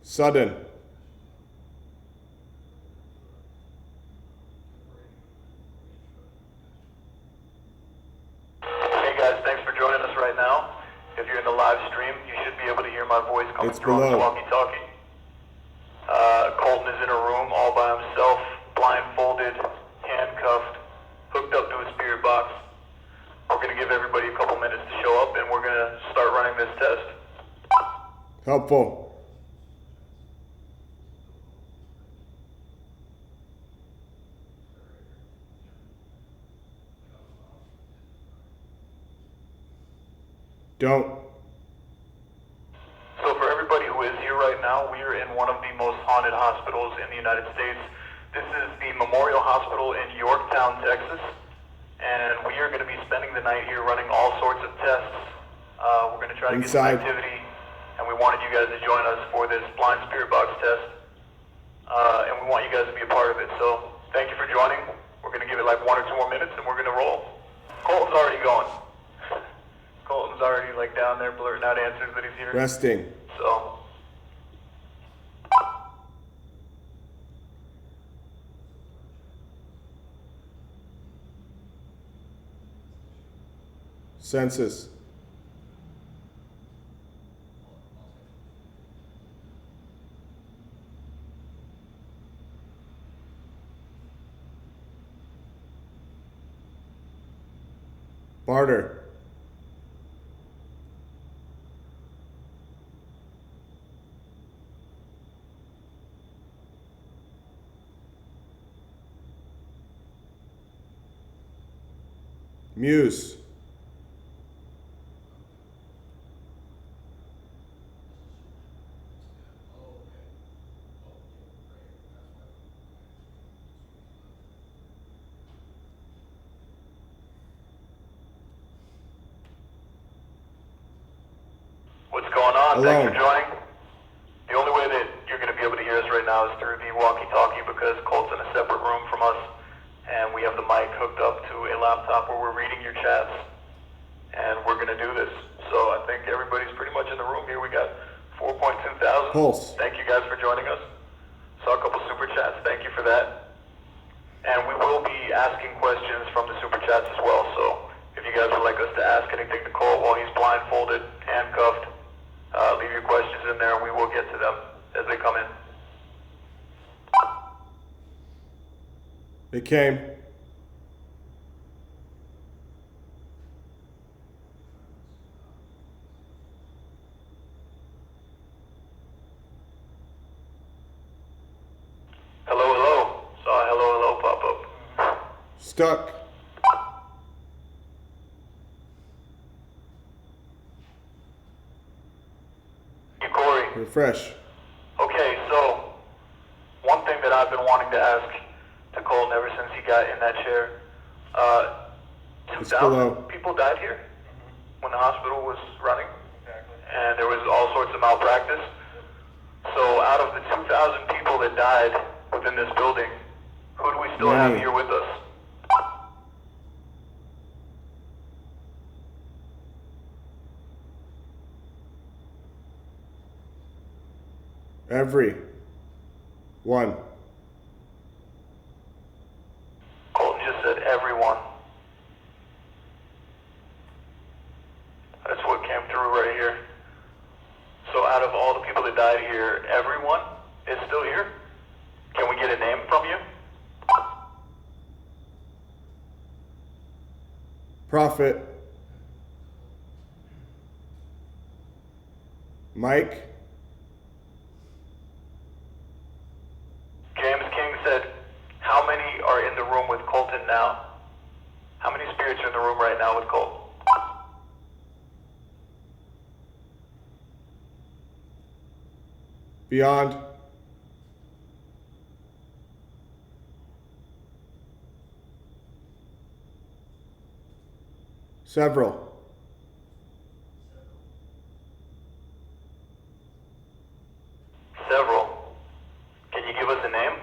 Sudden. Hey guys, thanks for joining us right now. If you're in the live stream, you should be able to hear my voice coming It's through on this below. walkie-talkie. Colton is in a room all by himself, blindfolded, handcuffed, hooked up to a spirit box. We're going to give everybody a couple minutes to show up, and we're going to start running this test. Helpful. Don't. So for everybody who is here right now, we are in one of the most haunted hospitals in the United States. This is the Memorial Hospital in Yorktown, Texas, and we are going to be spending the night here running all sorts of tests. We're going to try to get some Inside. activity, and we wanted you guys to join us for this blind spirit box test, and we want you guys to be a part of it. So thank you for joining. We're going to give it like 1 or 2 more minutes, and we're going to roll. Colton's already going. Colton's already like down there blurting out answers that he's here. Resting. So, Census. Barter. Muse. what's going on? Thanks Alone. for joining. The only way that you're going to be able to hear us right now is through the walkie-talkie because Colt's in a separate room from us, and we have the mic hooked up to a laptop where we're reading your chats, and we're going to do this. So I think everybody's pretty much in the room here. We got 4.2 thousand. Pulse. Thank you guys for joining us. Saw a couple super chats. Thank you for that. And we will be asking questions from the super chats as well. So if you guys would like us to ask anything to Cole while he's blindfolded, handcuffed, leave your questions in there and we will get to them as they come in. It came. Hello, hello. Saw a hello, hello pop up. Stuck. You, Corey. Refresh. Okay, so one thing that I've been wanting to ask to Colton ever since he got in that chair, It's 2,000 below. people died here when the hospital was running, and there was all sorts of malpractice. So out of the 2,000 people that died within this building, who do we still have Many. here with us? Every. One. Colton just said everyone. That's what came through right here. So out of all the people that died here, everyone is still here? Can we get a name from you? Prophet. Mike. James King said, how many are in the room with Colton now? How many spirits are in the room right now with Colton? Beyond. Several. Several. Can you give us a name?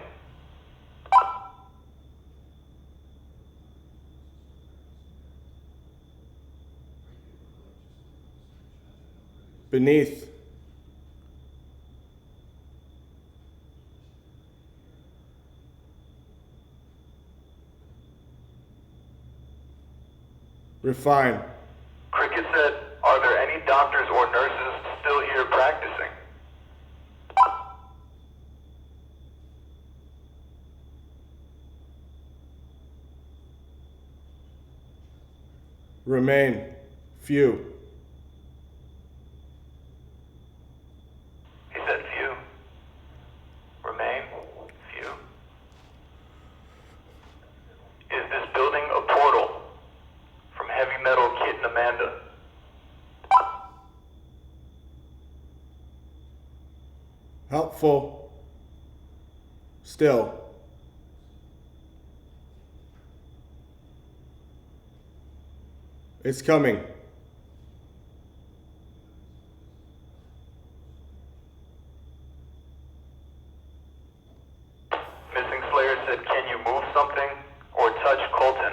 Beneath. Refine. Cricket said, are there any doctors or nurses still here practicing? Remain. Few. He said few. Remain. Few. Is this building a portal from Heavy Metal Kit and Amanda? Helpful. Still. It's coming. Missing Slayer said, can you move something or touch Colton?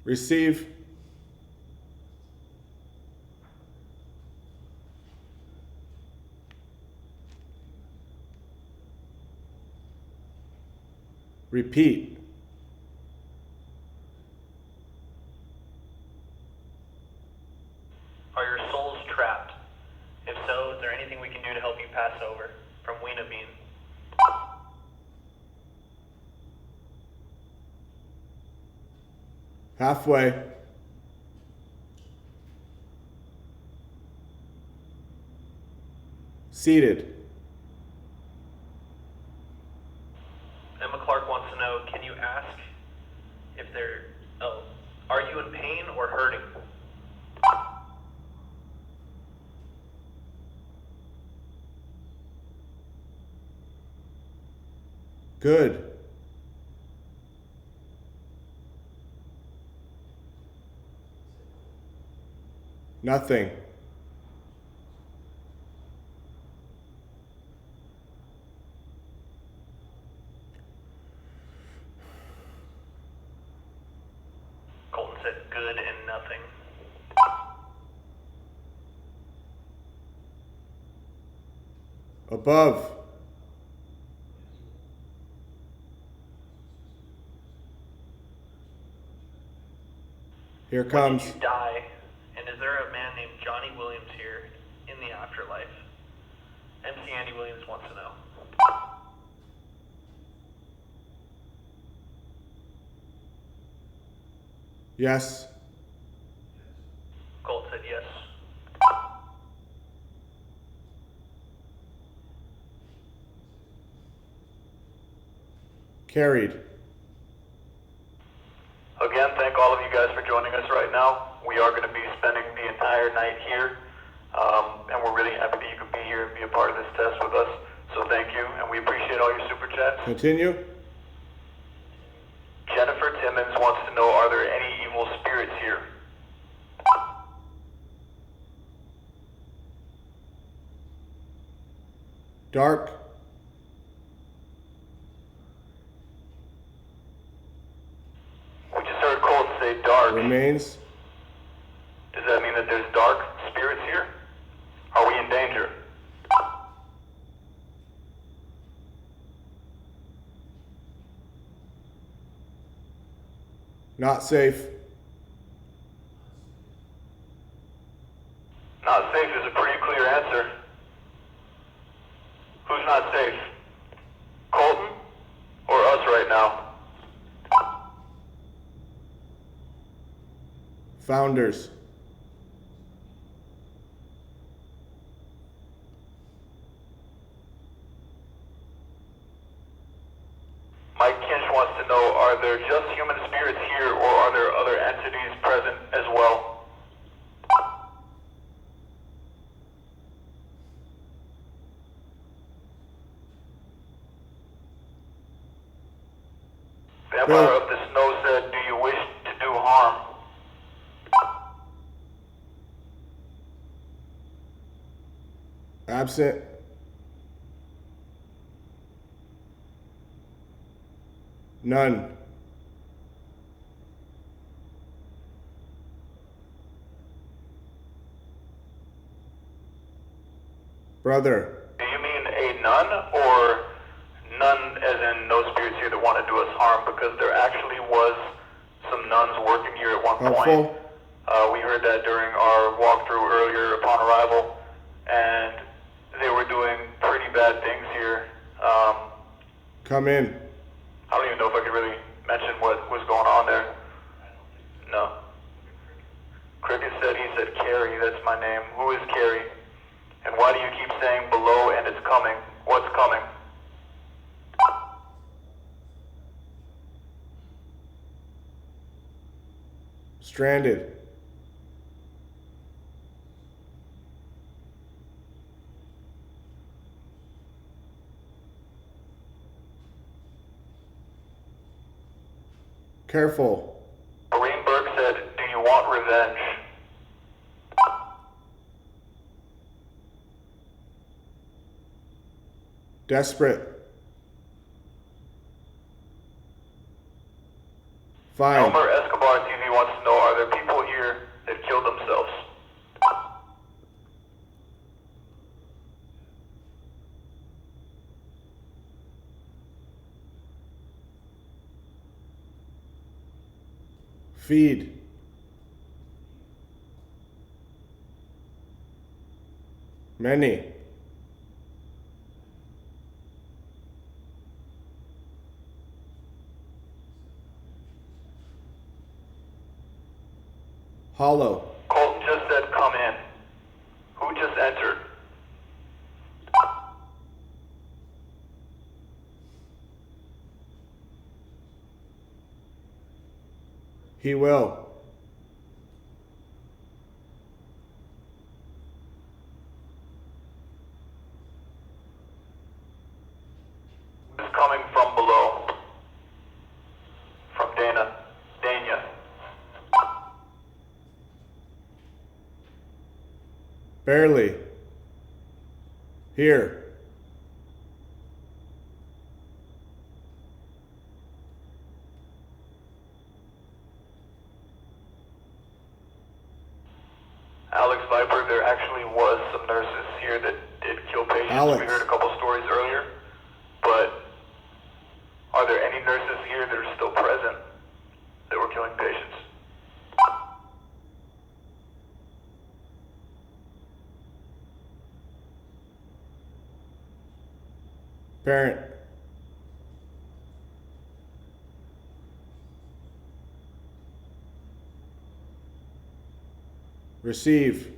Receive. Repeat. Are your souls trapped? If so, is there anything we can do to help you pass over? From Weena Bean. Halfway. Seated. Emma Clark wants to know, can you ask if are you in pain or hurting? Good. Nothing. Colton said good and nothing. Above. Here comes. When you die, and is there a man named Johnny Williams here in the afterlife? MC Andy Williams wants to know. Yes. Colt said yes. Carried. Again, thank all of you guys for joining us right now. We are going to be spending the entire night here, and we're really happy that you could be here and be a part of this test with us. So thank you, and we appreciate all your super chats. Continue. Jennifer Timmons wants to know, are there any evil spirits here? Dark. We just heard Colt say dark. Remains. Does that mean that there's dark spirits here? Are we in danger? Not safe. Not safe is a pretty clear answer. Who's not safe? Colton or us right now? Founders. Mike Kinch wants to know, are there just human spirits here or are there other entities present as well? Vampire of the Snow said, do you wish to do harm? Absent. None. Brother. Do you mean none, or none as in no spirits here that want to do us harm? Because there actually was some nuns working here at one point. We heard that during our walkthrough earlier upon arrival, and they were doing pretty bad things here. Come in. I don't even know if I could really mention what was going on there. No. Cricket said he said Carrie, that's my name. Who is Carrie? And why do you keep saying below and it's coming? What's coming? Stranded. Careful. Marine Burke said, do you want revenge? Desperate. Fine. Elmer Escobar TV wants to know, are there people here that killed themselves? Feed. Many. Hollow. Colton just said come in. Who just entered? He will. Who is coming from below? From Dana. Barely. Here. Alex Viper, there actually was some nurses here that did kill patients. Alex. We heard a couple stories earlier, but are there any nurses here that are still present that were killing patients? Parent. Receive.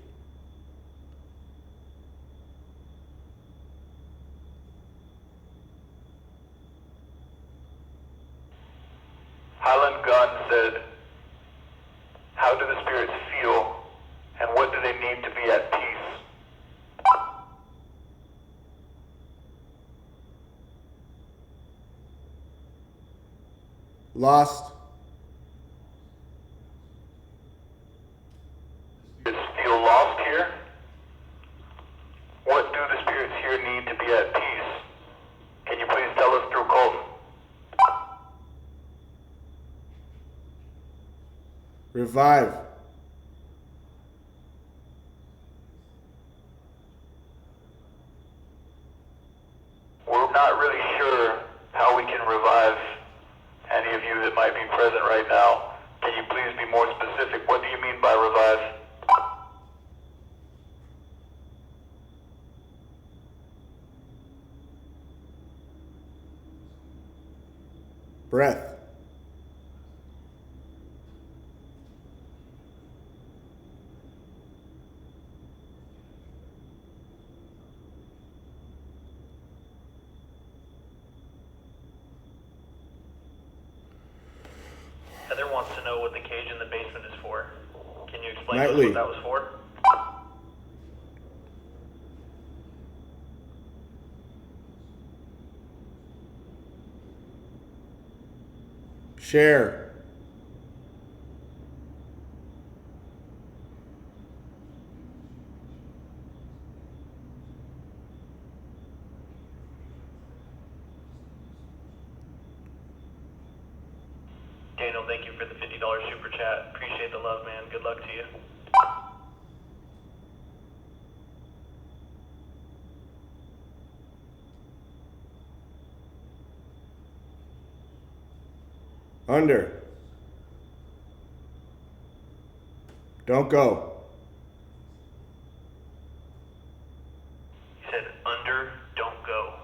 Highland Gunn said, how do the spirits feel, and what do they need to be at peace? Lost. Spirits feel lost here? What do the spirits here need to be at peace? Can you please tell us through Colton? Revive. We're not really sure how we can revive any of you that might be present right now. Can you please be more specific? What do you mean by revive? Breath. Heather wants to know what the cage in the basement is for. Can you explain Nightly. what that was for? Share. Daniel, thank you for the $50 super chat. Appreciate the love, man. Good luck to you. Under. Don't go. You said under, don't go.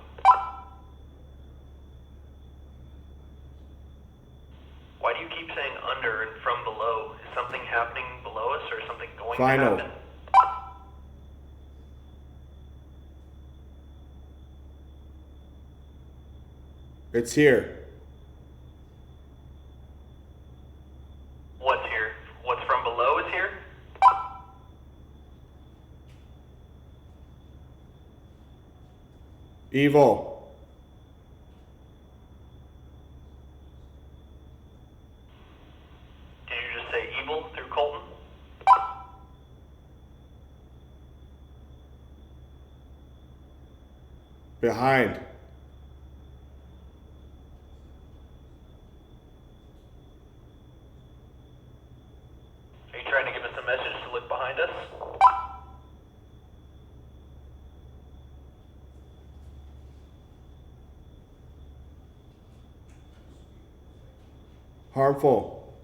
Why do you keep saying under and from below? Is something happening below us or something going Final. to happen? It's here. What's here? What's from below is here? Evil. Did you just say evil through Colton? Behind. Are you trying to give us a message to look behind us? Harmful.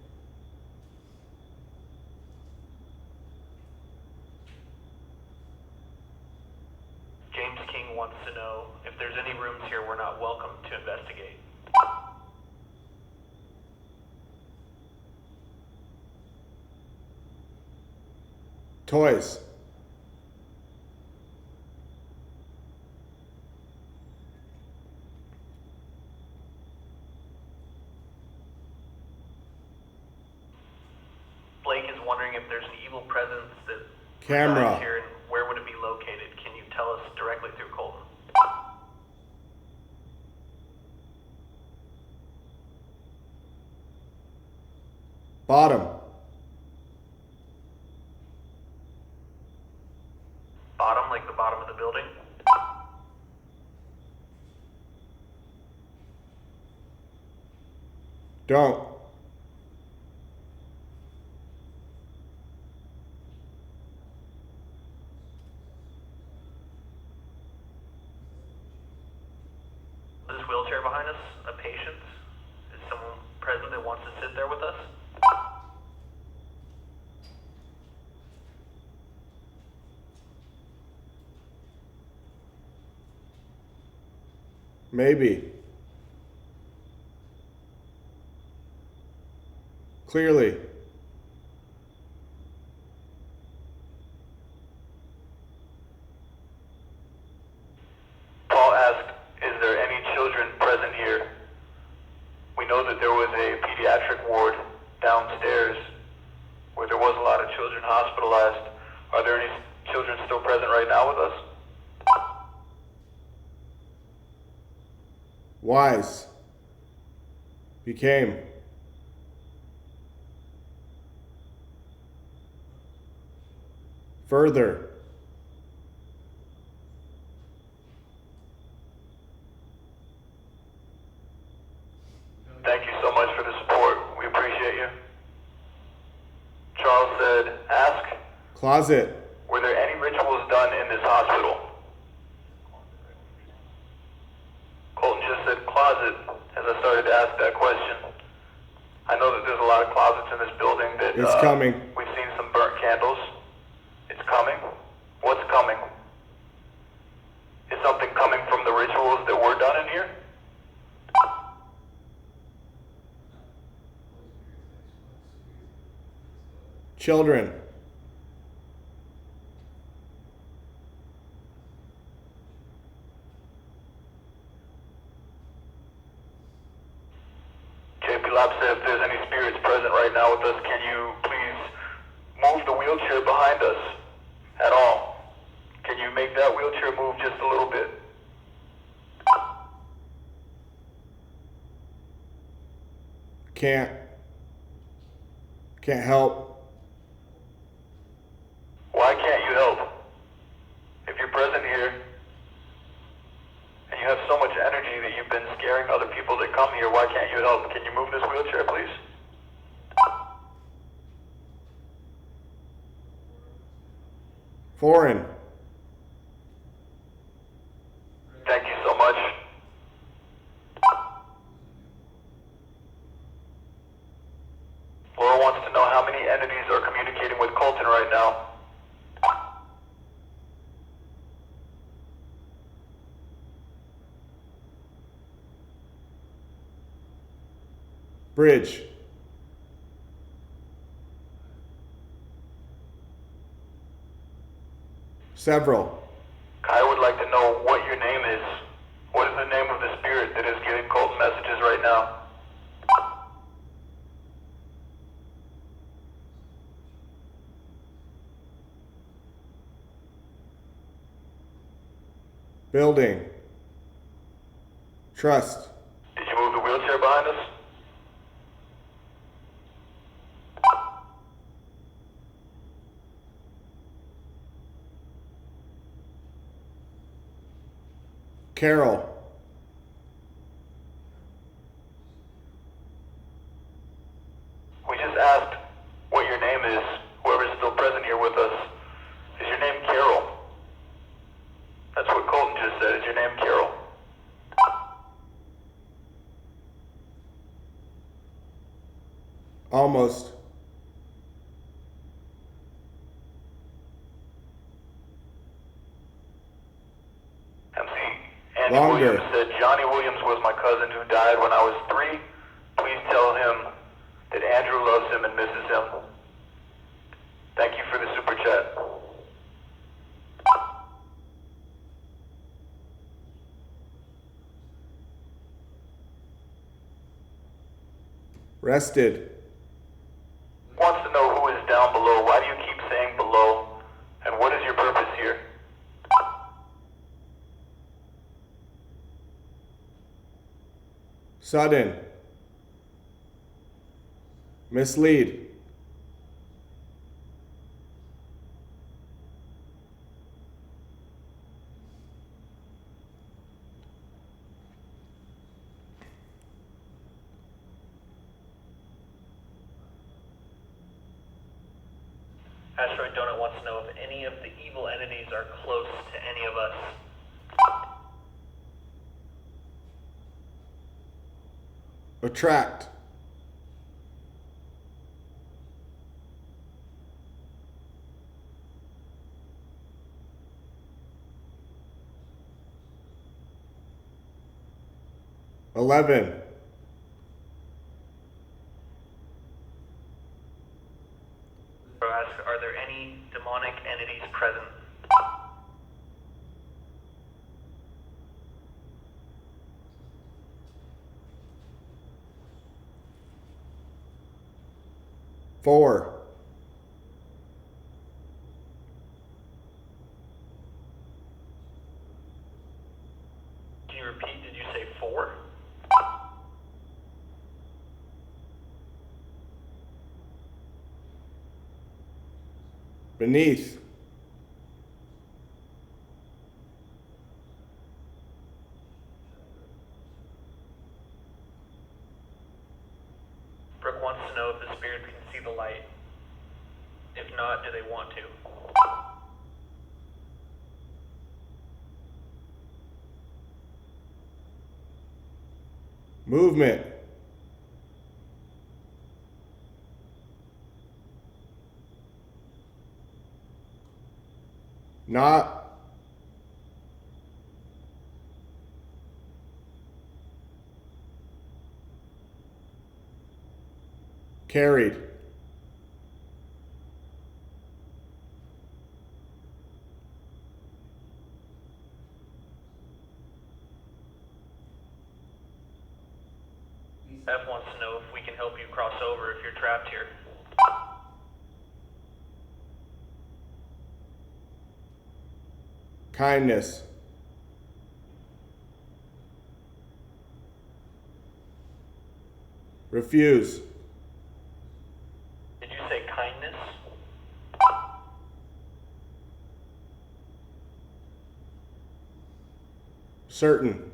James King wants to know if there's any rooms here we're not welcome to investigate. Toys. Blake is wondering if there's an evil presence that Camera. resides here and where would it be located? Can you tell us directly through Colton? Bottom. Bottom, like the bottom of the building? Don't. This wheelchair behind us, a patient? Is someone present that wants to sit there with us? Maybe. Clearly. Paul asked, is there any children present here? We know that there was a pediatric ward downstairs where there was a lot of children hospitalized. Are there any children still present right now with us? Wise. Became. Further. Thank you so much for the support. We appreciate you. Charles said, ask, Closet. were there any rituals done in this hospital? Colton just said closet as I started to ask that question. I know that there's a lot of closets in this building that It's coming. we've seen some burnt candles. It's coming. What's coming? Is something coming from the rituals that were done in here? Children. JP Lab said if there's any spirits present right now with us, can you please move the wheelchair behind us at all? Can you make that wheelchair move just a little bit? Can't help. Why can't you help? If you're present here and you have so much energy that you've been scaring other people that come here, why can't you help? Can you move this wheelchair, please? Foreign. Thank you so much. Bridge. Several. I would like to know what your name is. What is the name of the spirit that is getting cult messages right now? Building. Trust. Did you move the wheelchair behind us? Carol. We just asked what your name is. Whoever's still present here with us. Is your name Carol? That's what Colton just said. Is your name Carol? Almost. MC Andy Longer. Williams said, Johnny Williams was my cousin who died when I was 3. Please tell him that Andrew loves him and misses him. Thank you for the super chat. Rested. Wants to know who is down below. Why do you keep saying below? And what is your purpose here? Sudden. Mislead. Asteroid Donut wants to know if any of the evil entities are close to any of us. Attract. $11. Ask, are there any demonic entities present? $4. Can you repeat? Did you say 4? Beneath. Brooke wants to know if the spirits can see the light. If not, do they want to? Movement. Not. Carried. F wants to know if we can help you cross over if you're trapped here. Kindness. Refuse. Did you say kindness? Certain.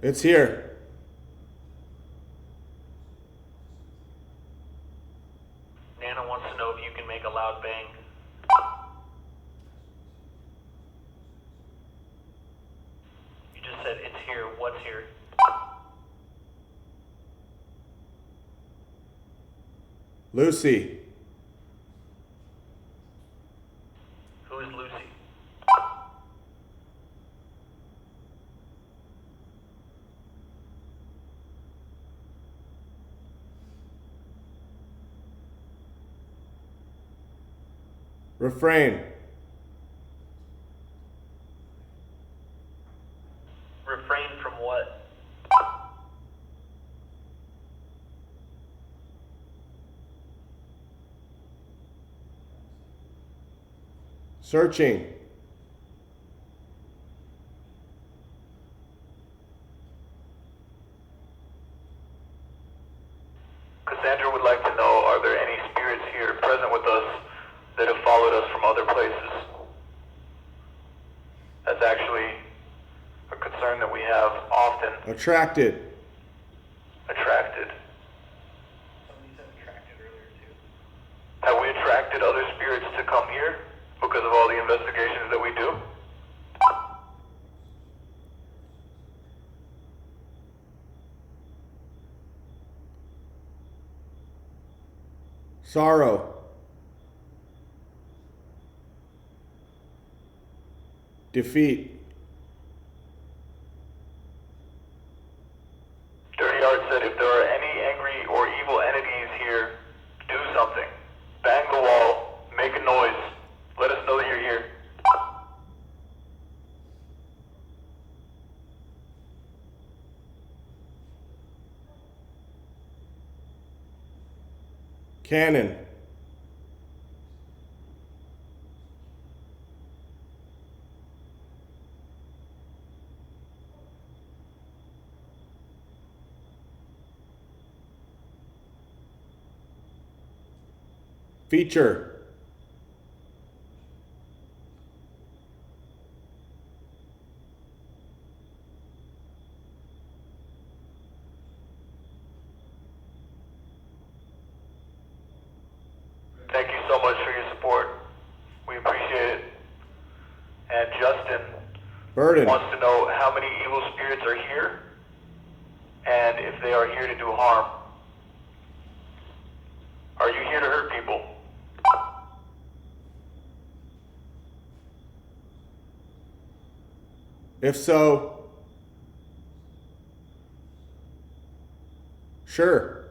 It's here. Nana wants to know if you can make a loud bang. You just said it's here. What's here? Lucy. Refrain. Refrain from what? Searching. Cassandra would like to know, are there any spirits here present with us that have followed us from other places? That's actually a concern that we have often. Attracted. Attracted. Somebody said attracted earlier too. Have we attracted other spirits to come here because of all the investigations that we do? Sorrow. Defeat. Dirty Art said if there are any angry or evil entities here, do something. Bang the wall, make a noise, let us know that you're here. Cannon. Feature. Thank you so much for your support. We appreciate it. And Justin Burden. wants to know how many evil spirits are here and if they are here to do harm. Are you here to hurt people? If so, sure.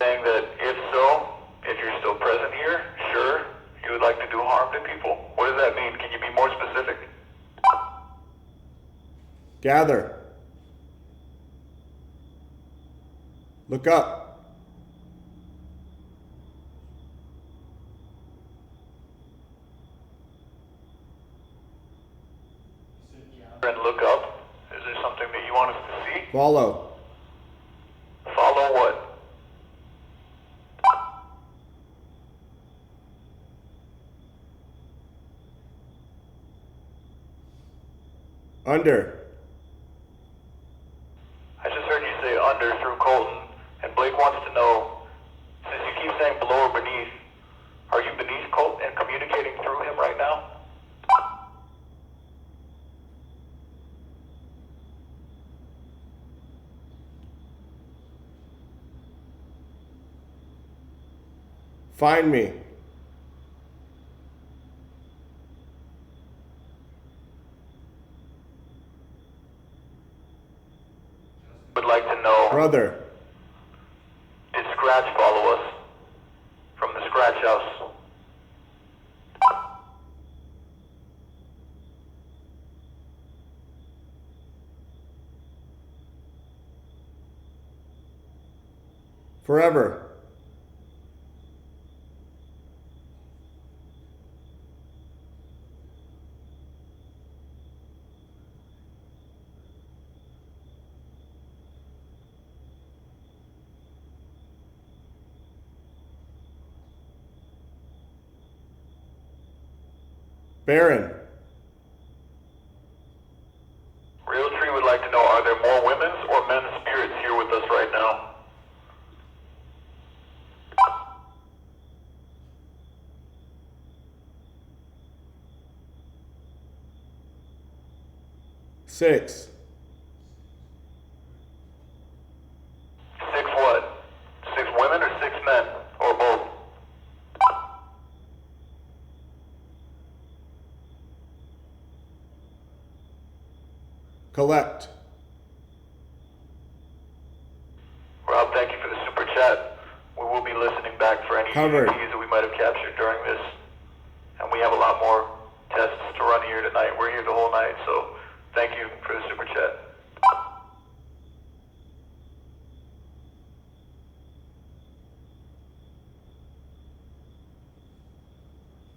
Saying that if so, if you're still present here, sure, you would like to do harm to people. What does that mean? Can you be more specific? Gather. Look up. And look up. Is there something that you want us to see? Follow. Follow what? Under. I just heard you say under through Colton, and Blake wants to know, since you keep saying below or beneath, are you beneath Colton and communicating through him right now? Find me. Would like to know, Brother. did Scratch follow us from the Scratch House? Forever. Baron. Real Tree would like to know, are there more women's or men's spirits here with us right now? Six. Six what? Six women or six men? Or both? Collect. Rob, thank you for the super chat. We will be listening back for any Covered. EVPs that we might have Thank you for the super chat.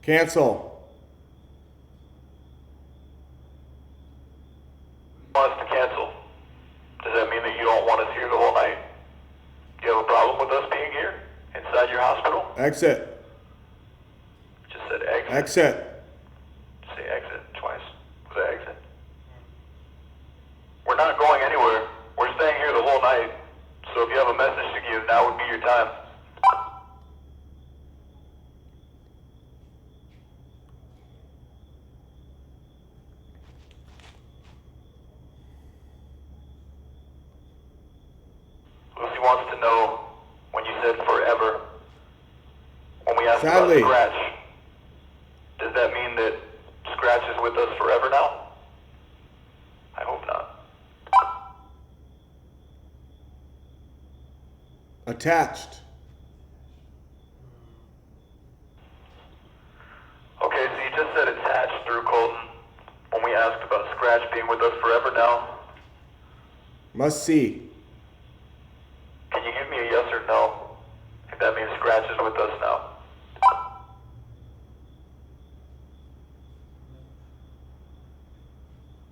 Cancel. Wants to cancel. Does that mean that you don't want us here the whole night? Do you have a problem with us being here inside your hospital? Exit. Just said exit. Exit. Say exit twice. Was that exit? We're not going anywhere. We're staying here the whole night. So if you have a message to give, now would be your time. Lucy wants to know when you said forever. When we asked Sadly. about Scratch, does that mean that Scratch is with us forever now? I hope not. Attached. Okay, so you just said attached through Colton when we asked about Scratch being with us forever now. Must see. Can you give me a yes or no if that means Scratch is with us now?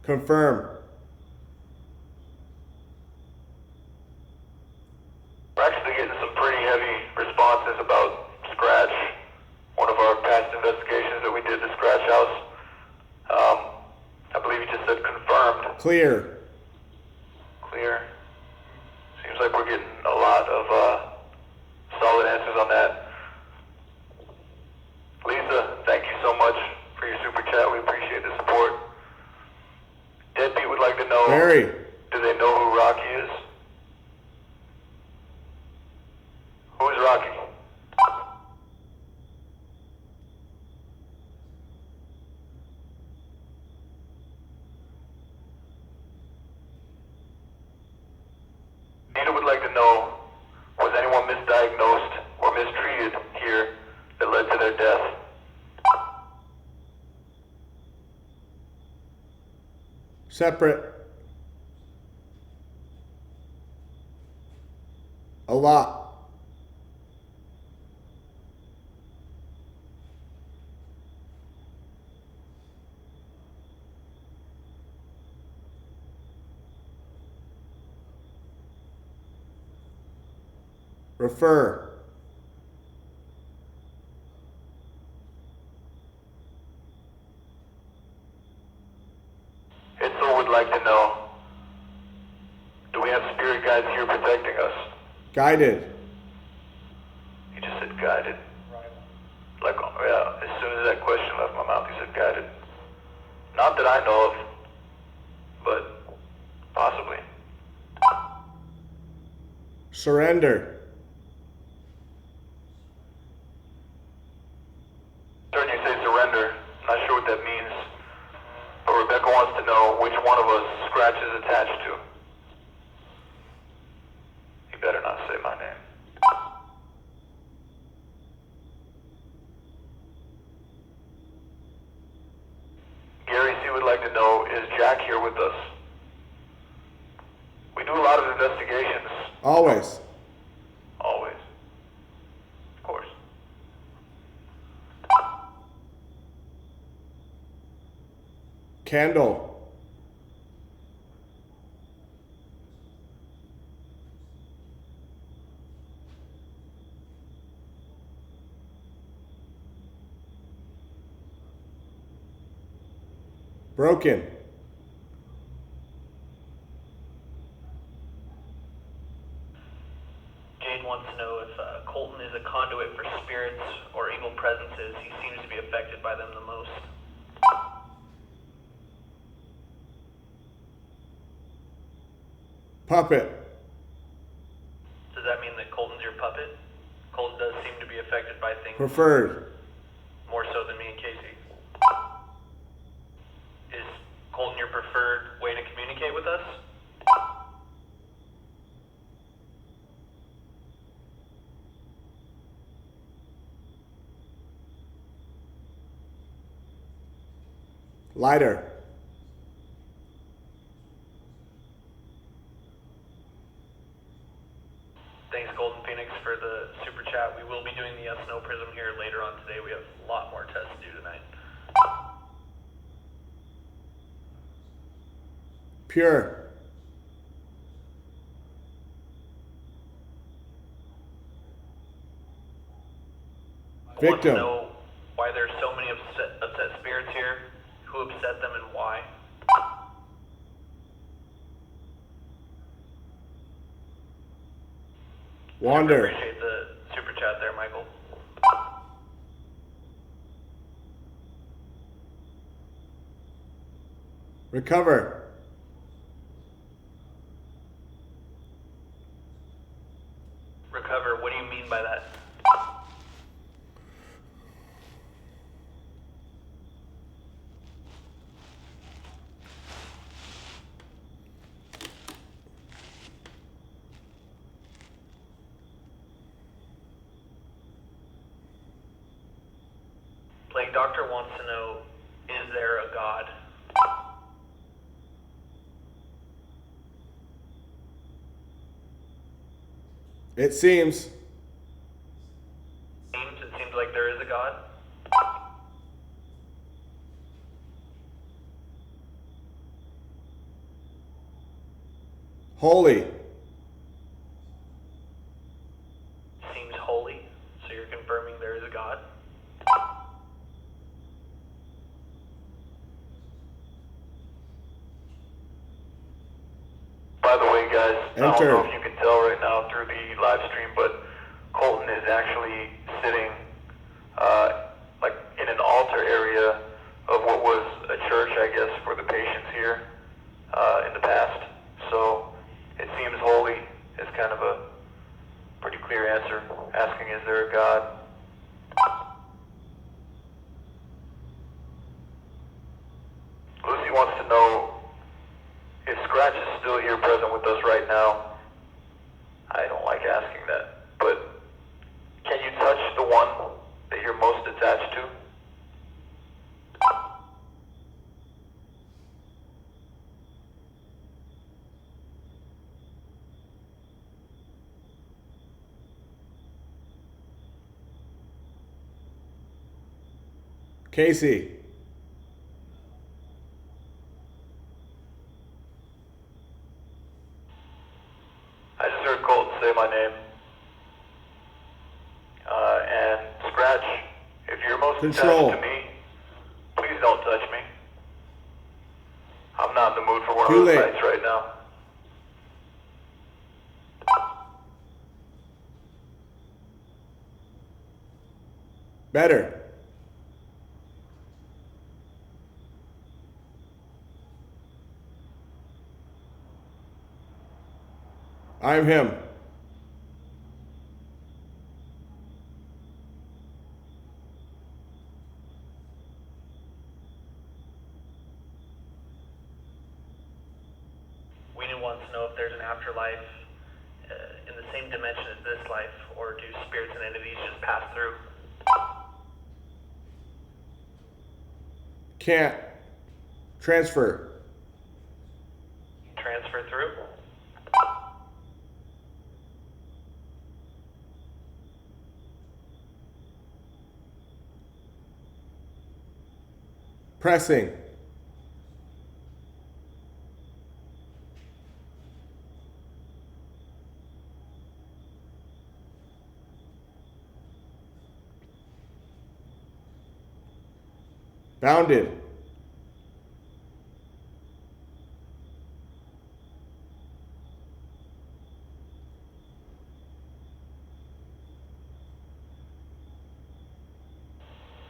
Confirm. We're actually getting some pretty heavy responses about Scratch. One of our past investigations that we did the Scratch House. I believe you just said confirmed. Clear. Clear. Seems like we're getting a lot of solid answers on that. Lisa, thank you so much for your super chat. We appreciate the support. Deadbeat would like to know, Barry. do they know who Rocky is? Who is Rocky? Nita would like to know, was anyone misdiagnosed or mistreated here that led to their death? Separate. A lot. Refer. Itzel would like to know, do we have spirit guides here protecting us? Guided. You just said guided. Like, yeah, as soon as that question left my mouth, you said guided. Not that I know of, but possibly. Surrender. Heard you say surrender. Not sure what that means. But Rebecca wants to know which one of us Scratch is attached to. You better not say my name. Gary C. would like to know, is Jack here with us? We do a lot of investigations. Always. Always. Of course. Candle. Broken. Jade wants to know if Colton is a conduit for spirits or evil presences. He seems to be affected by them the most. Puppet. Does that mean that Colton's your puppet? Colton does seem to be affected by things Preferred. more so than me and Casey. Is Colton your preferred way to communicate with us? Lighter. Thanks, Golden Phoenix, for the super chat. We will be doing the yes/no prism here later on today. We have a lot more tests to do tonight. Pure. I want to Victim. know why there's so many upset spirits here, who upset them, and why. Wander. Appreciate the super chat there, Michael. Recover. Recover, what do you mean by that? Plague Doctor wants to know, is there a God? It seems. It seems like there is a God. Holy. Seems holy, so you're confirming there is a God. By the way, guys, I don't Enter. know if you can tell right now through the live stream, but Colton is actually sitting like in an altar area of what was a church, I guess, for the patients here in the past. So it seems holy is kind of a pretty clear answer, asking is there a God? Lucy wants to know if Scratch is still here present with us right now. I don't like asking that, but can you touch the one that you're most attached to? Casey. I just heard Colton say my name. And Scratch, if you're most Control. attached to me, please don't touch me. I'm not in the mood for one Too of those late. nights right now. Better. I'm him. Weenan wants to know if there's an afterlife in the same dimension as this life, or do spirits and entities just pass through? Can't. Transfer. Transfer through? Pressing. Bounded.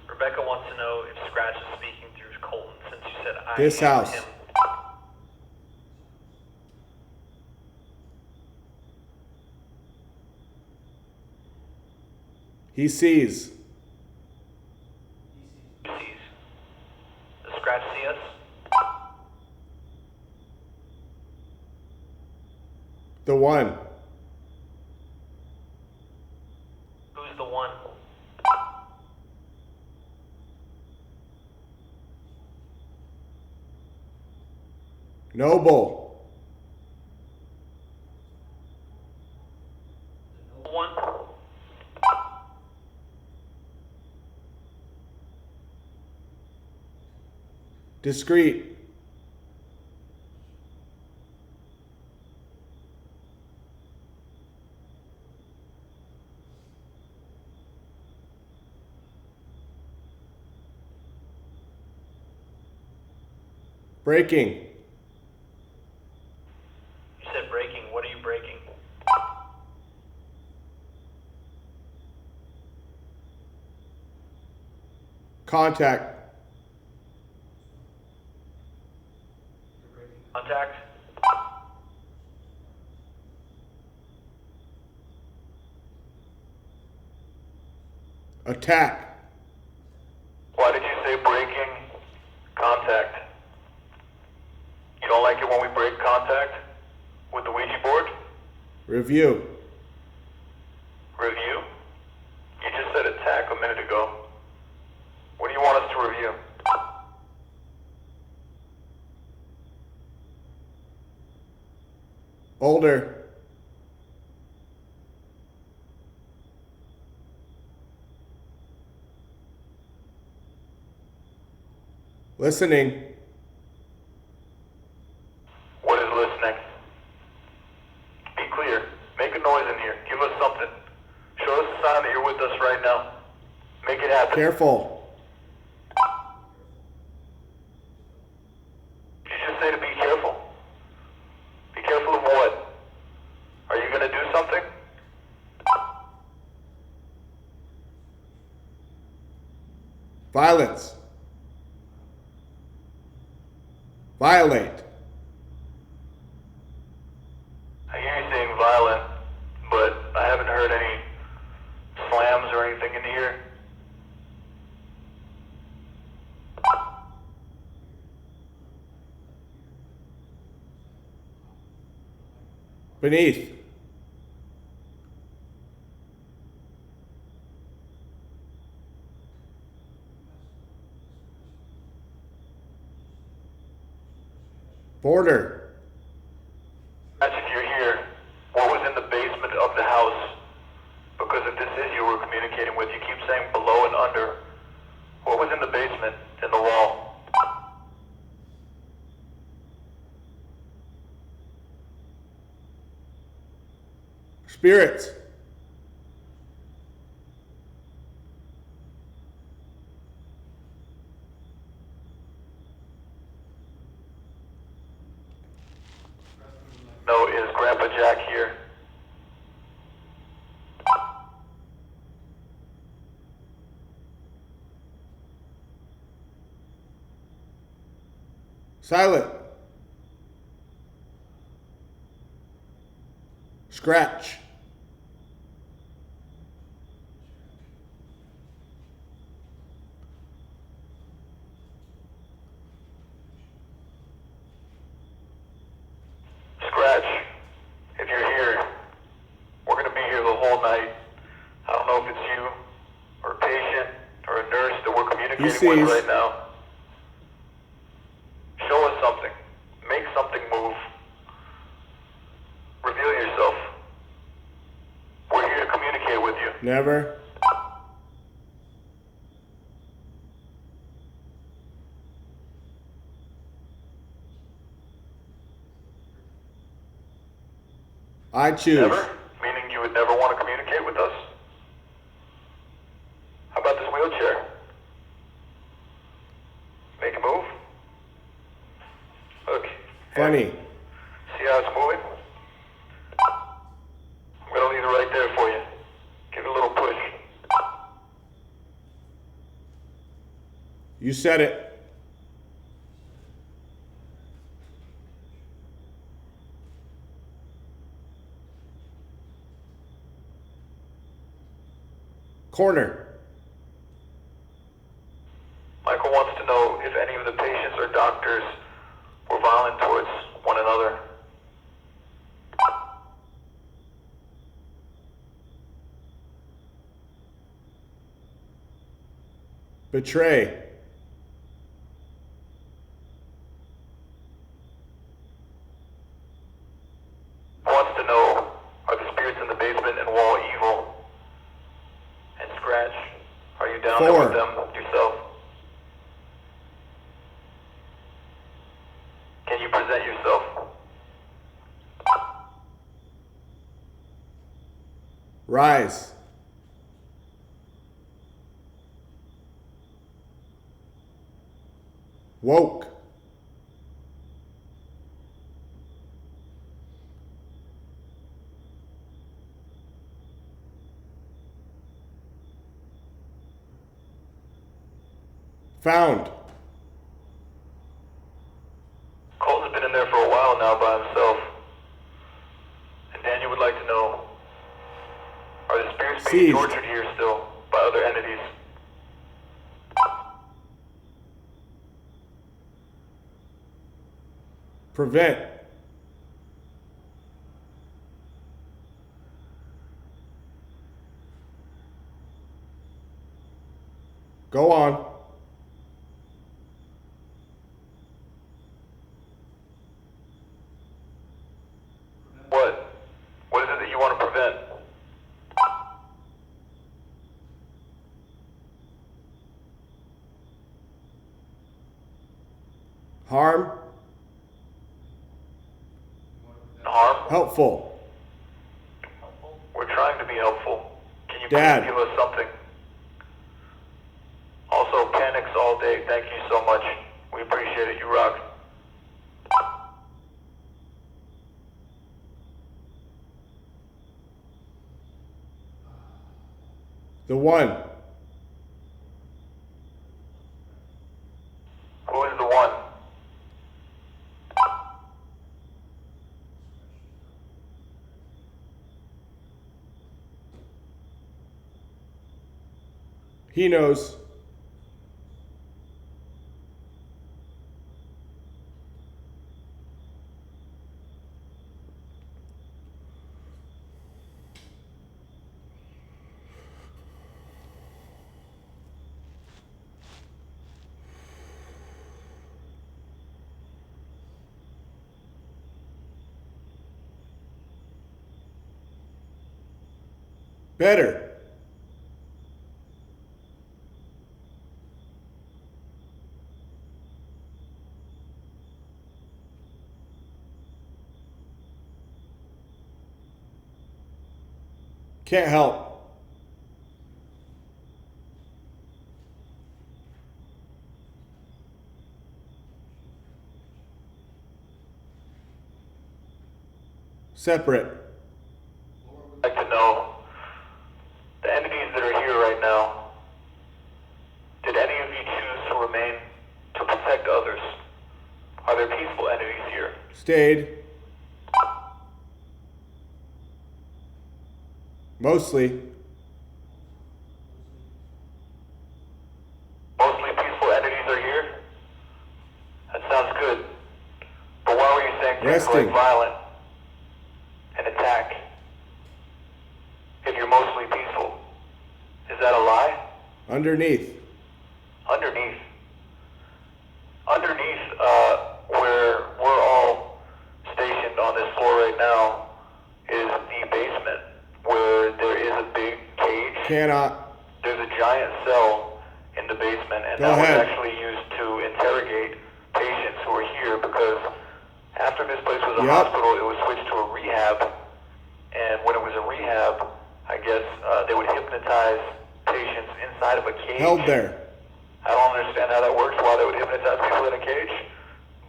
Rebecca wants to know if Scratch is speaking through Colton, since you said I This am house. him. He sees. Who sees? Does Scratch see us? The one. Who's the one? Noble. Discreet. Breaking. You said breaking. What are you breaking? Contact. Contact? Attack. Why did you say breaking contact? You don't like it when we break contact with the Ouija board? Review. Review? You just said attack a minute ago. What do you want us to review? Older. Listening. What is listening? Be clear. Make a noise in here. Give us something. Show us a sign that you're with us right now. Make it happen. Careful. Did you just say to be careful? Be careful of what? Are you gonna do something? Violence. Violate. I hear you saying violent, but I haven't heard any slams or anything in here. Beneath. Border. That's if you're here. What was in the basement of the house? Because if this is you we're communicating with, you keep saying below and under. What was in the basement, in the wall? Spirits. No, is Grandpa Jack here? Silent. Scratch. Scratch. If you're here, we're gonna be here the whole night. I don't know if it's you, or a patient, or a nurse that we're communicating with sees. right now. Show us something. Make something move. Reveal yourself. We're here to communicate with you. Never. I choose. Never? Meaning you would never want to communicate with us? How about this wheelchair? Make a move? Look. Funny. See how it's moving? I'm gonna leave it right there for you. Give it a little push. You said it. Corner. Michael wants to know if any of the patients or doctors were violent towards one another. Betray. Wants to know, are the spirits in the basement and wall evil? And Scratch, are you down there 4. with them yourself? present yourself. Rise. Woke. Found. Colton's been in there for a while now by himself. And Daniel would like to know, are the spirits being Seized. tortured here still by other entities? Prevent. Go on. What? What is it that you want to prevent? Harm. Harm? Helpful. We're trying to be helpful. Can you Dad. please give us something? Also, panics all day. Thank you so much. We appreciate it. You rock. The one. Who is the one? He knows. Better. Can't help. Separate. I'd like to know, the entities that are here right now, did any of you choose to remain to protect others? Are there peaceful entities here? Stayed. Mostly. Mostly peaceful entities are here? That sounds good. But why were you saying things Resting. like violent and attack if you're mostly peaceful? Is that a lie? Underneath. Underneath, where we're all stationed on this floor right now is the basement, where there is a big cage. Cannot. There's a giant cell in the basement, and Go that ahead. was actually used to interrogate patients who are here, because after this place was a Yep. hospital, it was switched to a rehab, and when it was a rehab, I guess they would hypnotize patients inside of a cage. Held there. I don't understand how that works, why they would hypnotize people in a cage,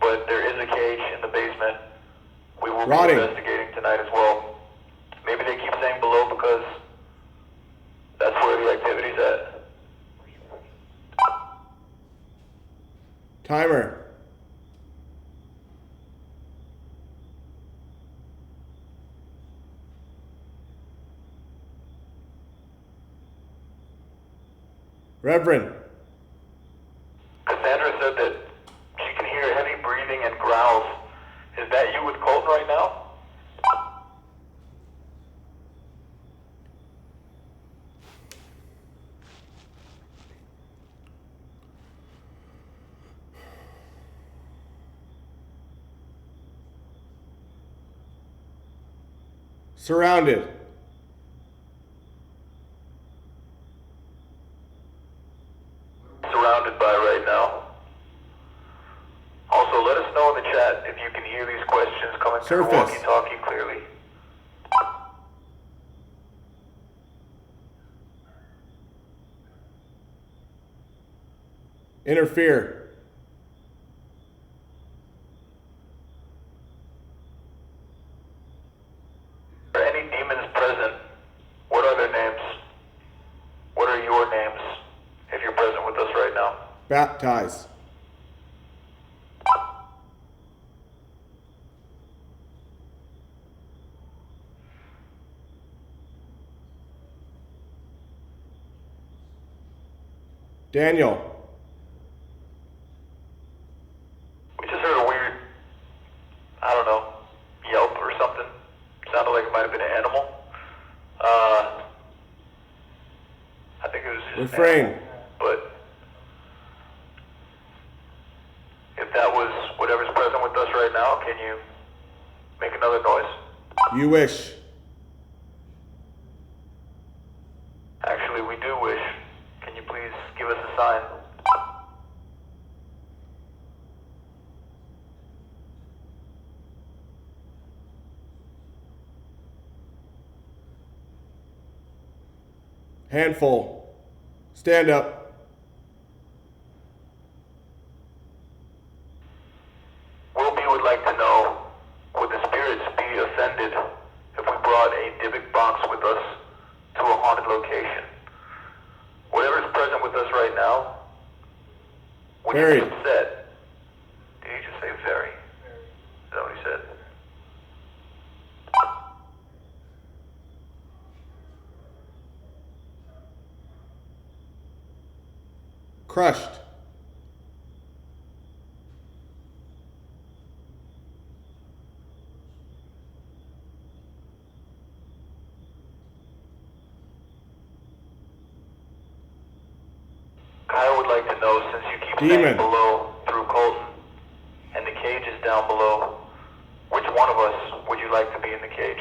but there is a cage in the basement. We will Rotting. be investigating tonight as well. Maybe they keep saying below because that's where the activity's at. Timer. Reverend. Cassandra said that she can hear heavy breathing and growls. Is that you with Colton right now? Surrounded. Surrounded by right now. Also, let us know in the chat if you you can hear these questions coming through the Surface. walkie-talkie clearly. Interfere. Are any demons present? What are their names? What are your names, if you're present with us right now? Baptize. Daniel. We just heard a weird, I don't know, yelp or something. Sounded like it might have been an animal. I think it was just Refrain. an animal, but if that was whatever's present with us right now, can you make another noise? You wish. Actually, we do wish. Can you please give us a sign? Handful. Stand up. Wilby would like to know, would the spirits be offended if we brought a Dybbuk box with us to a haunted location? Whatever's present with us right now, would you Very. be upset? Did he just say very? Is that what he said? Crushed. Kyle would like to know, since you keep Demon. saying below through Colton, and the cage is down below, which one of us would you like to be in the cage?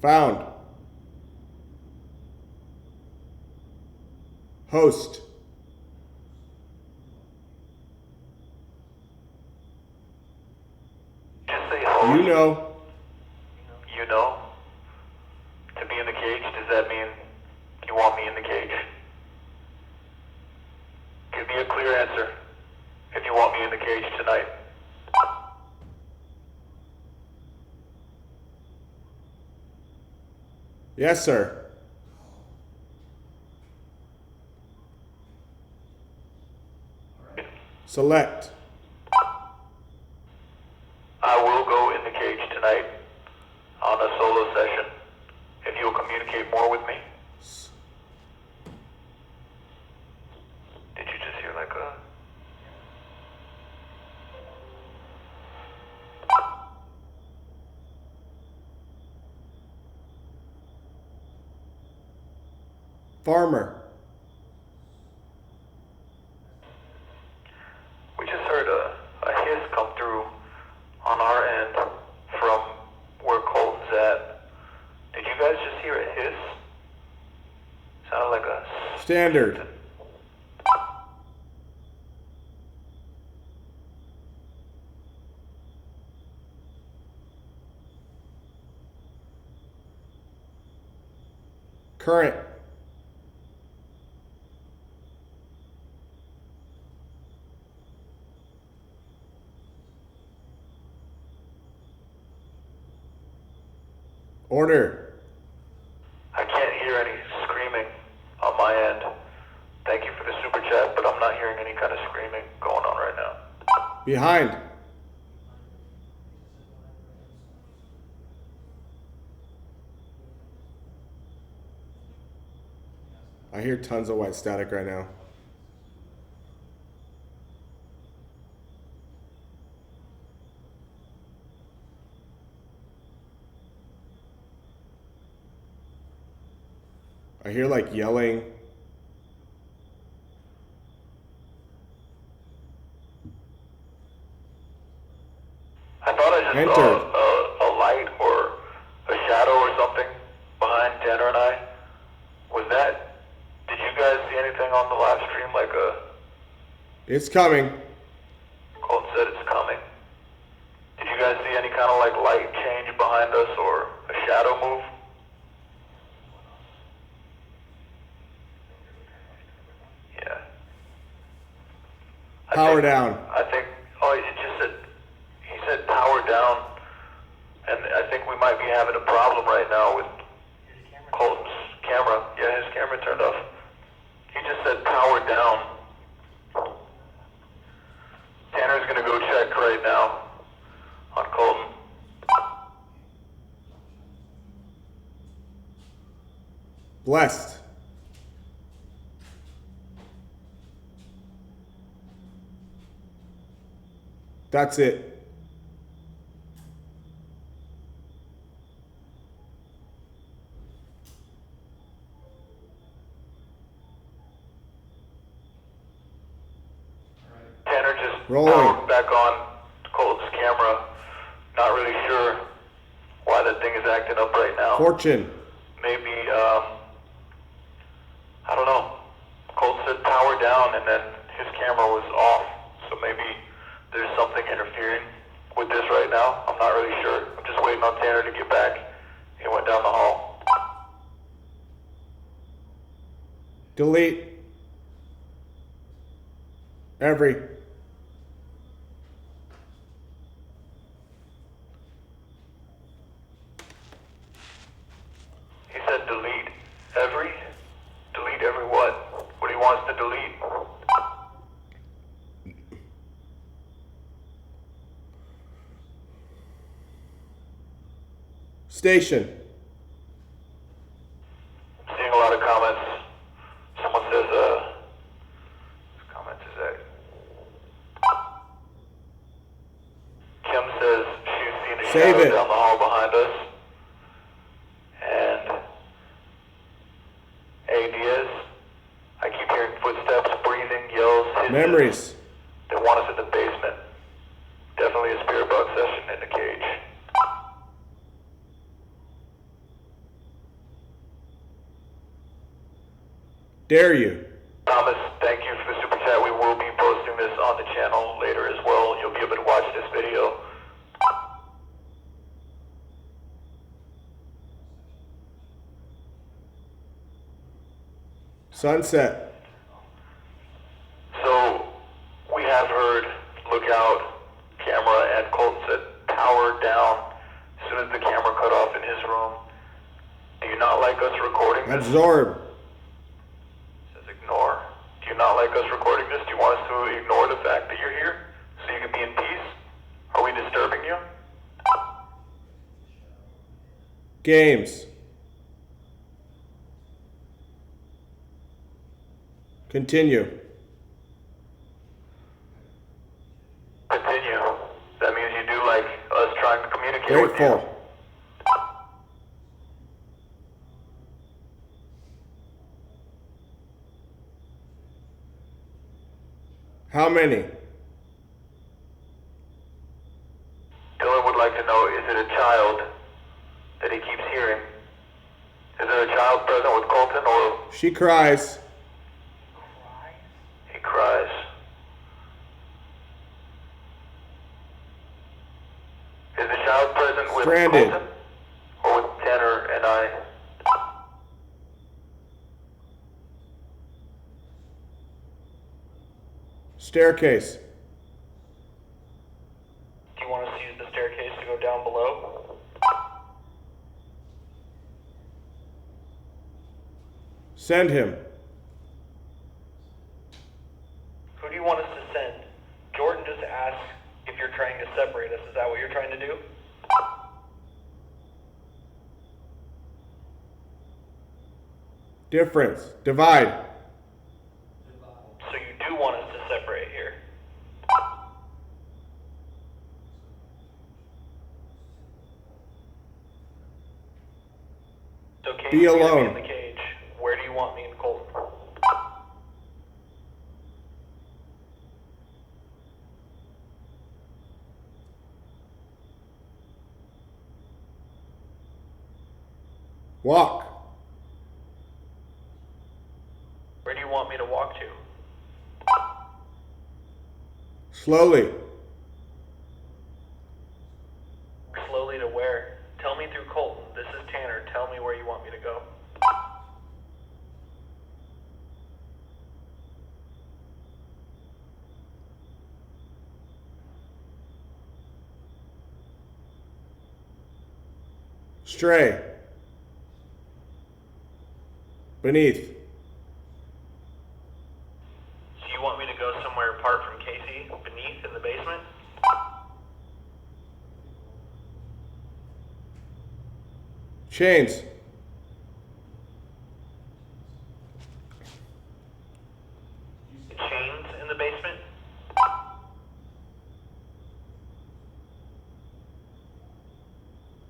Found. Host. Just say host. You know. You know? To be in the cage, does that mean you want me in the cage? Give me a clear answer if you want me in the cage tonight. Yes, sir. Select. I will go in the cage tonight on a solo session if you'll communicate more with me. Did you just hear like a... Farmer. We just heard a hiss come through on our end from where Colton's at. Did you guys just hear a hiss? Sounded like a... Standard. Current. Order. I can't hear any screaming on my end. Thank you for the super chat, but I'm not hearing any kind of screaming going on right now. Behind. I hear tons of white static right now. I hear like yelling. I thought I just Entered. saw a light or a shadow or something behind Tanner and I. Was that guys see anything on the live stream like It's coming. Colton said it's coming? Did you guys see any kind of like light change behind us or a shadow move? Yeah. Power down. I think, oh, he said power down, and I think we might be having a problem right now with Colton's camera. Yeah, his camera turned off. He just said power down. Tanner's gonna go check right now on Colton. Blessed. That's it. Tanner just Rolling. powered back on Colton's camera. Not really sure why that thing is acting up right now. Fortune. Maybe, I don't know. Colton said power down and then his camera was off. So maybe there's something interfering with this right now. I'm not really sure. I'm just waiting on Tanner to get back. He went down the hall. Delete. Every. He said delete every? Delete every what? What he wants to delete? Station. Seeing a lot of comments. Someone says, whose comment is that? Kim says she's seen a Save shadow it. down the hall behind us. And A. Diaz, I keep hearing footsteps, breathing, yells, hisses. Memories. They want us in the basement. Definitely a spirit box session in the cage. Dare you. Thomas, thank you for the super chat. We will be posting this on the channel later as well. You'll be able to watch this video. Sunset. So, we have heard lookout camera and Colton said power down as soon as the camera cut off in his room. Do you not like us recording this? Absorb. Says ignore. Do you not like us recording this? Do you want us to ignore the fact that you're here so you can be in peace? Are we disturbing you? Games. Continue. Continue. That means you do like us trying to communicate with you. Grateful. How many? Dylan would like to know, is it a child that he keeps hearing? Is there a child present with Colton or She cries. he cries? Is the child present with Stranded. Colton or with Tanner and I? Staircase. Do you want us to use the staircase to go down below? Send him. Who do you want us to send? Jordan just asked if you're trying to separate us. Is that what you're trying to do? Difference. Divide. So you do want us to separate here. So Casey's Be gonna alone. in the cage. Where do you want me and Colton? Walk. Where do want me to walk to? Slowly. Slowly to where? Tell me through Colton. This is Tanner. Tell me where you want me to go. Stray. Beneath. So you want me to go somewhere apart from Casey? Beneath in the basement? Chains. Chains in the basement?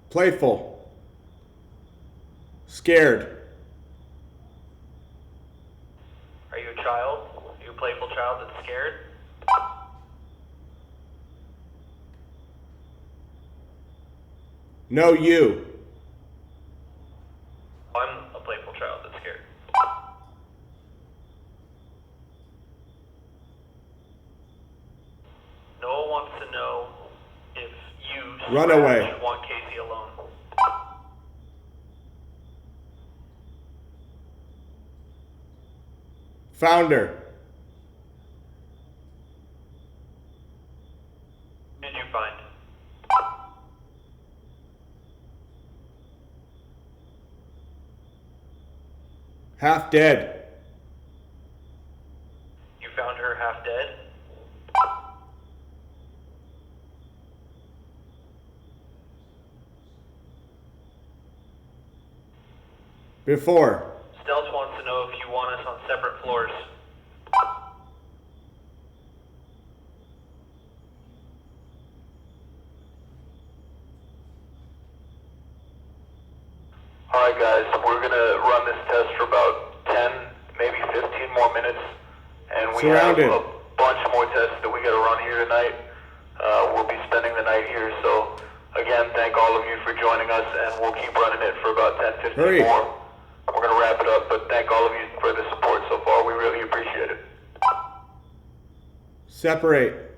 Playful. Scared. Are you a child? Are you a playful child that's scared? No, you. I'm a playful child that's scared. Noah wants to know if you Run away. want Casey alone. Founder. Who did you find? Half dead. You found her half dead? Before. Stelz wants to know if you want us on separate floors. Alright guys, we're gonna run this test for about 10, maybe 15 more minutes, and we Surrounded. have a bunch more tests that we gotta run here tonight. We'll be spending the night here, so again, thank all of you for joining us, and we'll keep running it for about 10, 15 Hurry. more. We're gonna wrap it up, but thank all of you for the support so far. We really appreciate it. Separate.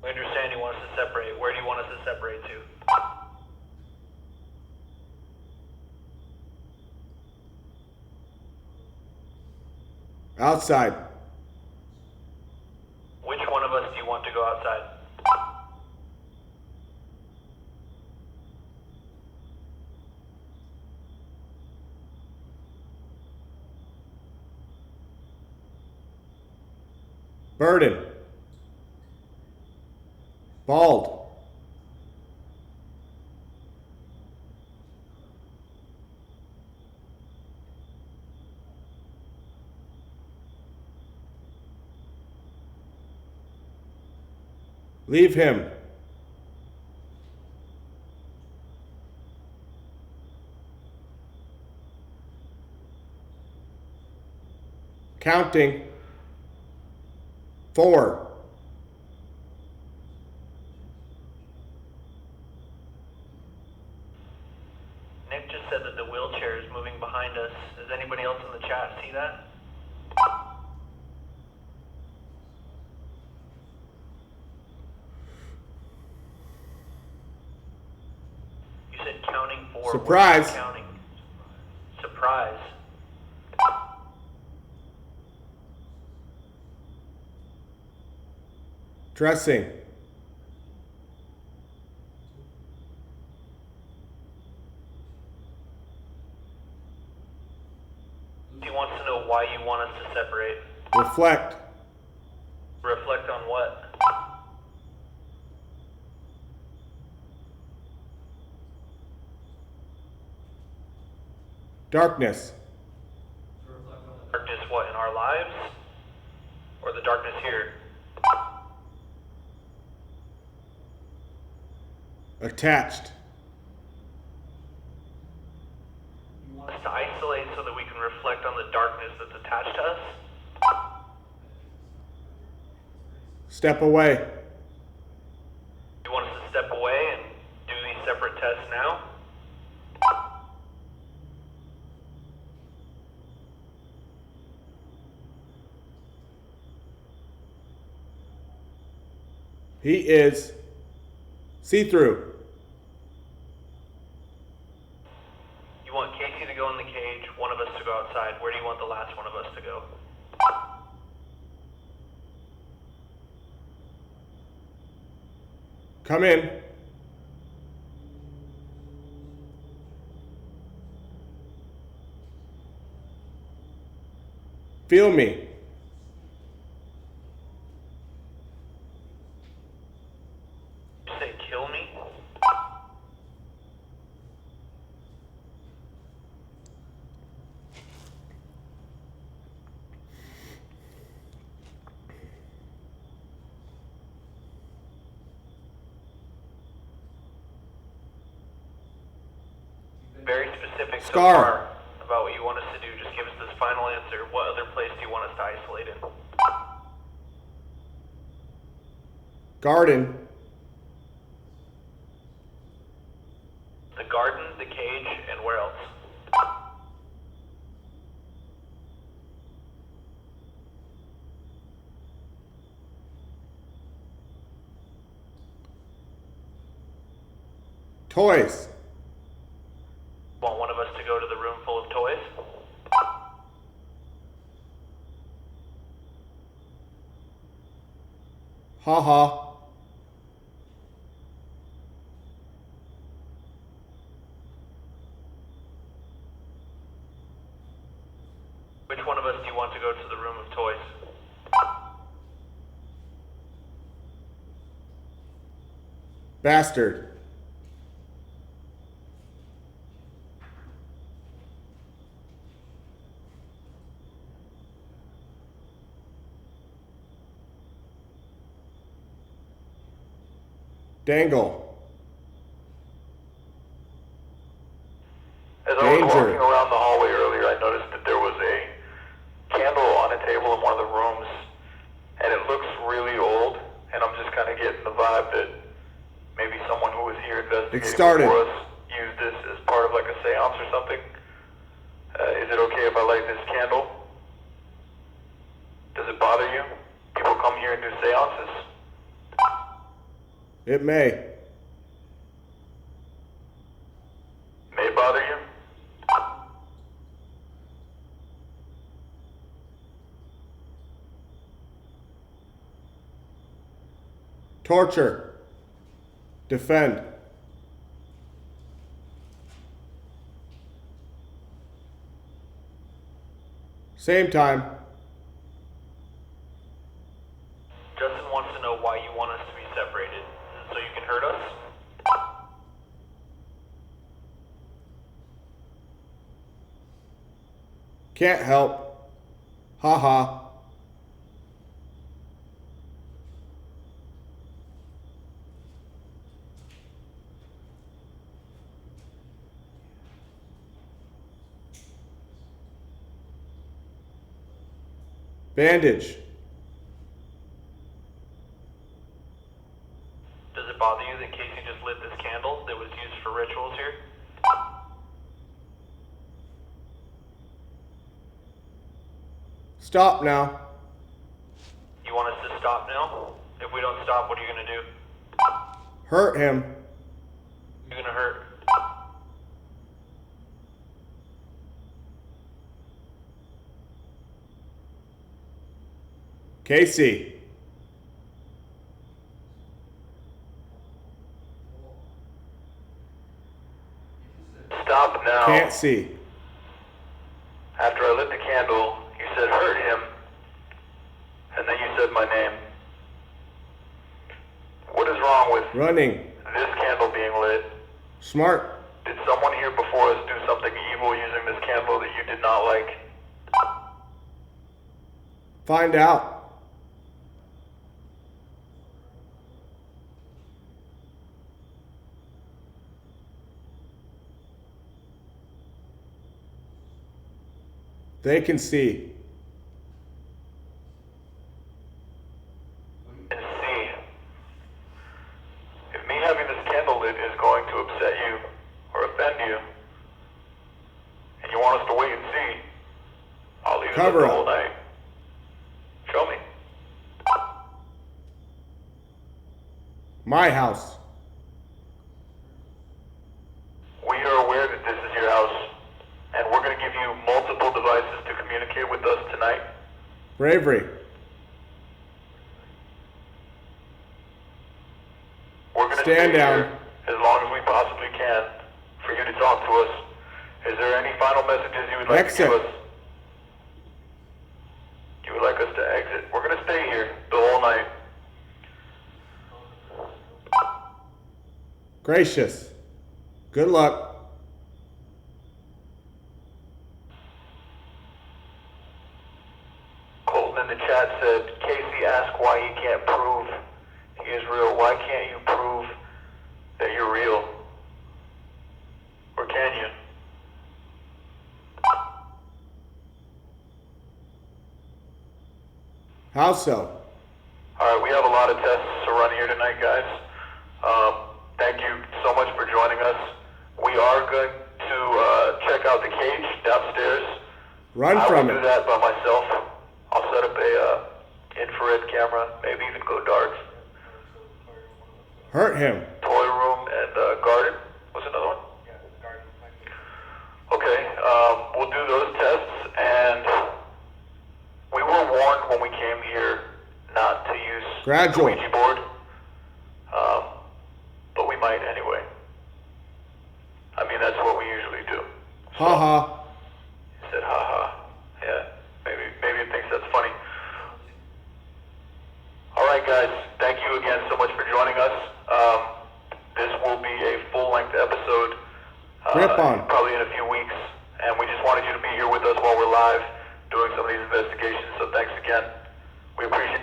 We understand you want us to separate. Where do you want us to separate to? Outside. Which one of us do you want to go outside? Burden. Bald. Leave him. Counting. 4. Nick just said that the wheelchair is moving behind us. Does anybody else in the chat see that? You said counting 4. Surprise. What are you counting? Surprise. Dressing. He wants to know why you want us to separate. Reflect. Reflect on what? Darkness. Darkness what, in our lives? Or the darkness here? Attached. You want us to isolate so that we can reflect on the darkness that's attached to us? Step away. You want us to step away and do these separate tests now? He is see-through. You want Casey to go in the cage, one of us to go outside. Where do you want the last one of us to go? Come in. Feel me. You say kill me? Very specific so Scar. far about what you want us to do. Just give us this final answer. What other place do you want us to isolate in? Garden. The garden, the cage, and where else? Toys. Want one of us to go to the room full of toys? Ha ha. Which one of us do you want to go to the room of toys? Bastard. Dangle. As I was Danger. walking around the hallway earlier, I noticed that there was a candle on a table in one of the rooms, and it looks really old, and I'm just kind of getting the vibe that maybe someone who was here investigating started. before us used this as part of like a seance or something. Is it okay if I light this candle? Does it bother you? People come here and do seances. It may. May bother you? Torture. Defend. Same time. Justin wants to know why you want us to be separated. So you can hurt us? Can't help. Ha ha. Bandage. Does it bother you that Casey just lit this candle that was used for rituals here? Stop now. You want us to stop now? If we don't stop, what are you gonna do? Hurt him. You're gonna hurt. Casey. Stop now. Can't see. After I lit the candle, you said hurt him, and then you said my name. What is wrong with Running. this candle being lit? Smart. Did someone here before us do something evil using this candle that you did not like? Find out. They can see. And see. If me having this candle lit is going to upset you or offend you, and you want us to wait and see, I'll leave it lit Cover the up. whole night. Show me. My house. We are aware that this is your house, and we're going to give you multiple devices to communicate with us tonight. Bravery. We're going to Stand stay down. here as long as we possibly can for you to talk to us. Is there any final messages you would like Exit. to give us? You would like us to exit? We're going to stay here the whole night. Gracious. Good luck. Colton in the chat said, Casey asked why he can't prove he is real. Why can't you prove that you're real? Or can you? How so? Alright, we have a lot of tests to run here tonight, guys. Thank you so much for joining us. We are going to check out the cage downstairs. Run I from will do it. that by myself. I'll set up a infrared camera, maybe even go dark. Hurt him. Toy room and garden. What's another one? Okay, we'll do those tests, and we were warned when we came here not to use Gradual. the Ouija board, but we might anyway. I mean, that's what we usually do. Ha ha. He said, ha ha. Yeah, maybe it thinks that's funny. All right, guys, thank you again so much for joining us. This will be a full-length episode, Grip on. probably in a few weeks, and we just wanted you to be here with us while we're live doing some of these investigations, so thanks again. We appreciate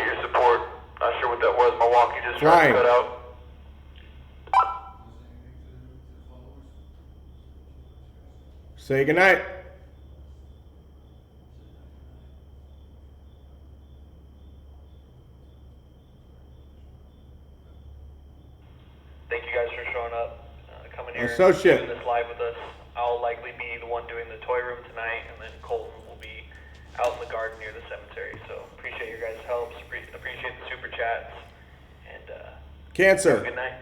your support. Not sure what that was. My walkie just tried to Flying. cut out. Say goodnight. Thank you guys for showing up, coming here, Associate. doing this live with us. I'll likely be the one doing the toy room tonight, and then Colton will be out in the garden near the cemetery. So appreciate your guys' help, appreciate the super chats, and have a Cancer. good night.